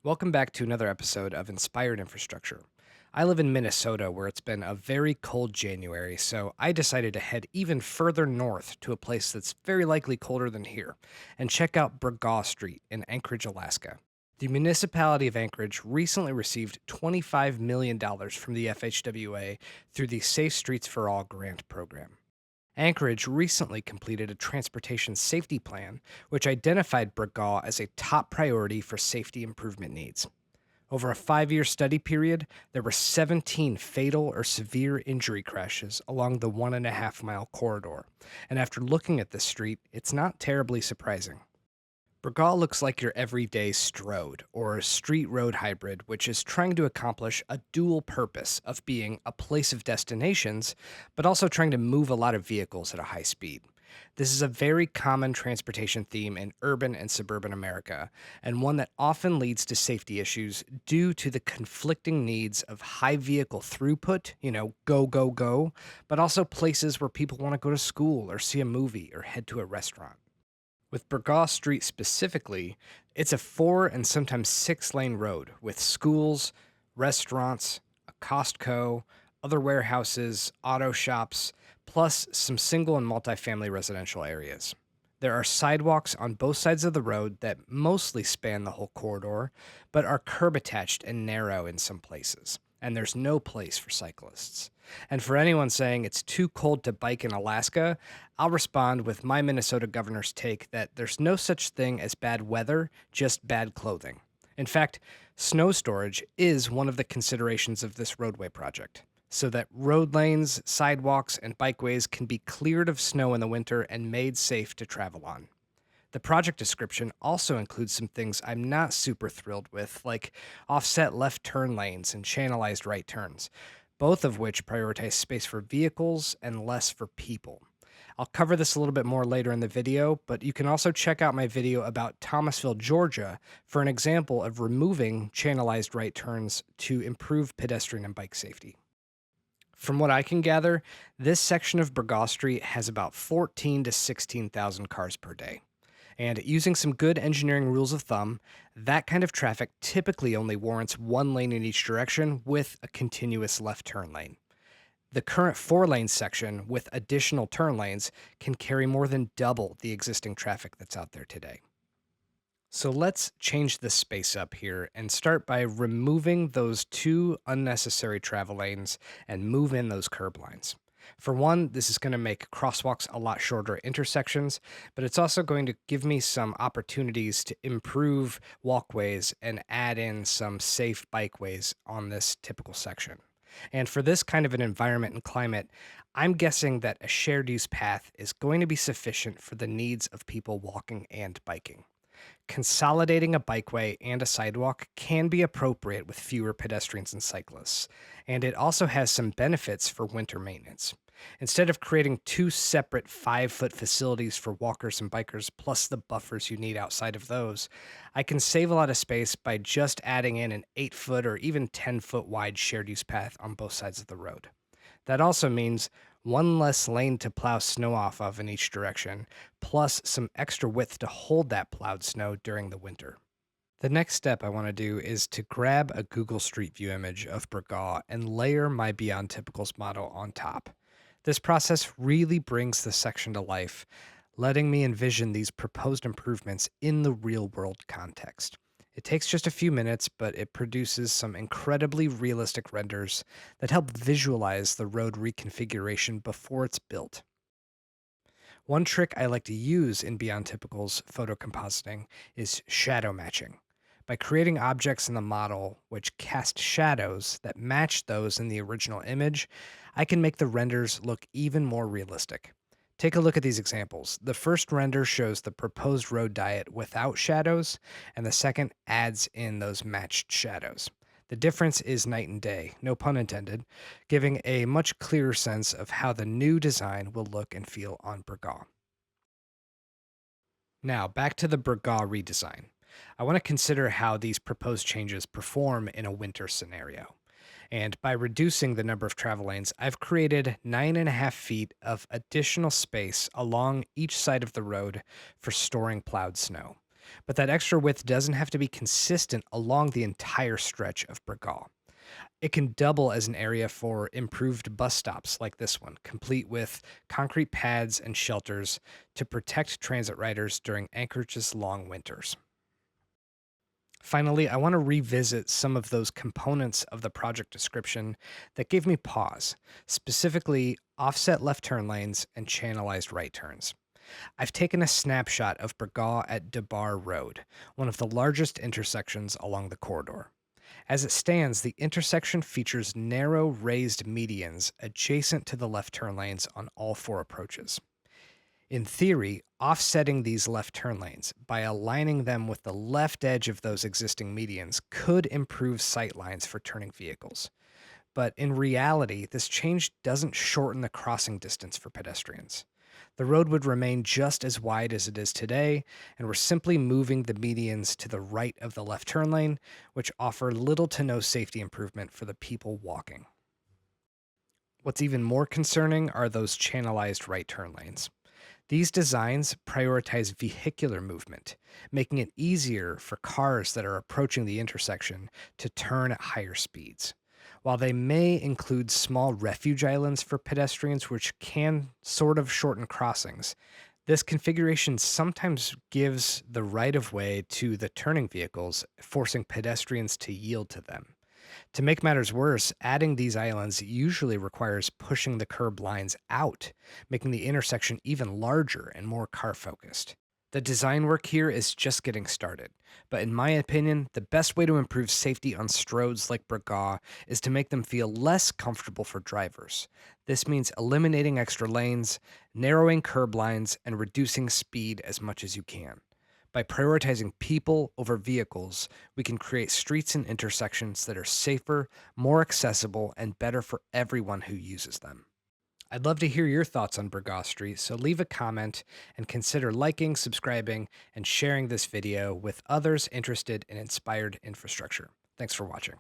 Welcome back to another episode of Inspired Infrastructure. I live in Minnesota where it's been a very cold January, so I decided to head even further north to a place that's very likely colder than here and check out Bragaw Street in Anchorage, Alaska. The municipality of Anchorage recently received $25 million from the FHWA through the Safe Streets for All grant program. Anchorage recently completed a transportation safety plan, which identified Bragaw as a top priority for safety improvement needs. Over a 5 year study period, there were 17 fatal or severe injury crashes along the 1.5 mile corridor. And after looking at this street, it's not terribly surprising. Bragaw looks like your everyday strode, or street road hybrid, which is trying to accomplish a dual purpose of being a place of destinations, but also trying to move a lot of vehicles at a high speed. This is a very common transportation theme in urban and suburban America, and one that often leads to safety issues due to the conflicting needs of high vehicle throughput, go, go, go, but also places where people want to go to school or see a movie or head to a restaurant. With Bragaw Street specifically, it's a 4 and sometimes 6 lane road with schools, restaurants, a Costco, other warehouses, auto shops, plus some single and multifamily residential areas. There are sidewalks on both sides of the road that mostly span the whole corridor, but are curb attached and narrow in some places, and there's no place for cyclists. And for anyone saying it's too cold to bike in Alaska, I'll respond with my Minnesota governor's take that there's no such thing as bad weather, just bad clothing. In fact, snow storage is one of the considerations of this roadway project, so that road lanes, sidewalks, and bikeways can be cleared of snow in the winter and made safe to travel on. The project description also includes some things I'm not super thrilled with, like offset left turn lanes and channelized right turns, both of which prioritize space for vehicles and less for people. I'll cover this a little bit more later in the video, but you can also check out my video about Thomasville, Georgia, for an example of removing channelized right turns to improve pedestrian and bike safety. From what I can gather, this section of Bragaw Street has about 14 to 16,000 cars per day. And using some good engineering rules of thumb, that kind of traffic typically only warrants one lane in each direction with a continuous left turn lane. The current 4 lane section with additional turn lanes can carry more than double the existing traffic that's out there today. So let's change the space up here and start by removing those 2 unnecessary travel lanes and move in those curb lines. For one, this is going to make crosswalks a lot shorter at intersections, but it's also going to give me some opportunities to improve walkways and add in some safe bikeways on this typical section. And for this kind of an environment and climate, I'm guessing that a shared use path is going to be sufficient for the needs of people walking and biking. Consolidating a bikeway and a sidewalk can be appropriate with fewer pedestrians and cyclists, and it also has some benefits for winter maintenance. Instead of creating 2 separate 5 foot facilities for walkers and bikers, plus the buffers you need outside of those, I can save a lot of space by just adding in an 8 foot or even 10 foot wide shared use path on both sides of the road. That also means one less lane to plow snow off of in each direction, plus some extra width to hold that plowed snow during the winter. The next step I want to do is to grab a Google Street View image of Bragaw and layer my Beyond Typicals model on top. This process really brings the section to life, letting me envision these proposed improvements in the real world context. It takes just a few minutes, but it produces some incredibly realistic renders that help visualize the road reconfiguration before it's built. One trick I like to use in Beyond Typical's photo compositing is shadow matching. By creating objects in the model which cast shadows that match those in the original image, I can make the renders look even more realistic. Take a look at these examples. The first render shows the proposed road diet without shadows, and the second adds in those matched shadows. The difference is night and day, no pun intended, giving a much clearer sense of how the new design will look and feel on Bragaw. Now, back to the Bragaw redesign. I want to consider how these proposed changes perform in a winter scenario. And by reducing the number of travel lanes, I've created 9.5 feet of additional space along each side of the road for storing plowed snow. But that extra width doesn't have to be consistent along the entire stretch of Bragaw. It can double as an area for improved bus stops like this one, complete with concrete pads and shelters to protect transit riders during Anchorage's long winters. Finally, I want to revisit some of those components of the project description that gave me pause, specifically offset left turn lanes and channelized right turns. I've taken a snapshot of Bragaw at DeBar Road, one of the largest intersections along the corridor. As it stands, the intersection features narrow raised medians adjacent to the left turn lanes on all four approaches. In theory, offsetting these left turn lanes by aligning them with the left edge of those existing medians could improve sight lines for turning vehicles. But in reality, this change doesn't shorten the crossing distance for pedestrians. The road would remain just as wide as it is today, and we're simply moving the medians to the right of the left turn lane, which offer little to no safety improvement for the people walking. What's even more concerning are those channelized right turn lanes. These designs prioritize vehicular movement, making it easier for cars that are approaching the intersection to turn at higher speeds. While they may include small refuge islands for pedestrians, which can sort of shorten crossings, this configuration sometimes gives the right of way to the turning vehicles, forcing pedestrians to yield to them. To make matters worse, adding these islands usually requires pushing the curb lines out, making the intersection even larger and more car focused. The design work here is just getting started, but in my opinion, the best way to improve safety on stroads like Bragaw is to make them feel less comfortable for drivers. This means eliminating extra lanes, narrowing curb lines, and reducing speed as much as you can. By prioritizing people over vehicles, we can create streets and intersections that are safer, more accessible, and better for everyone who uses them. I'd love to hear your thoughts on Bragaw Street, so leave a comment and consider liking, subscribing, and sharing this video with others interested in inspired infrastructure. Thanks for watching.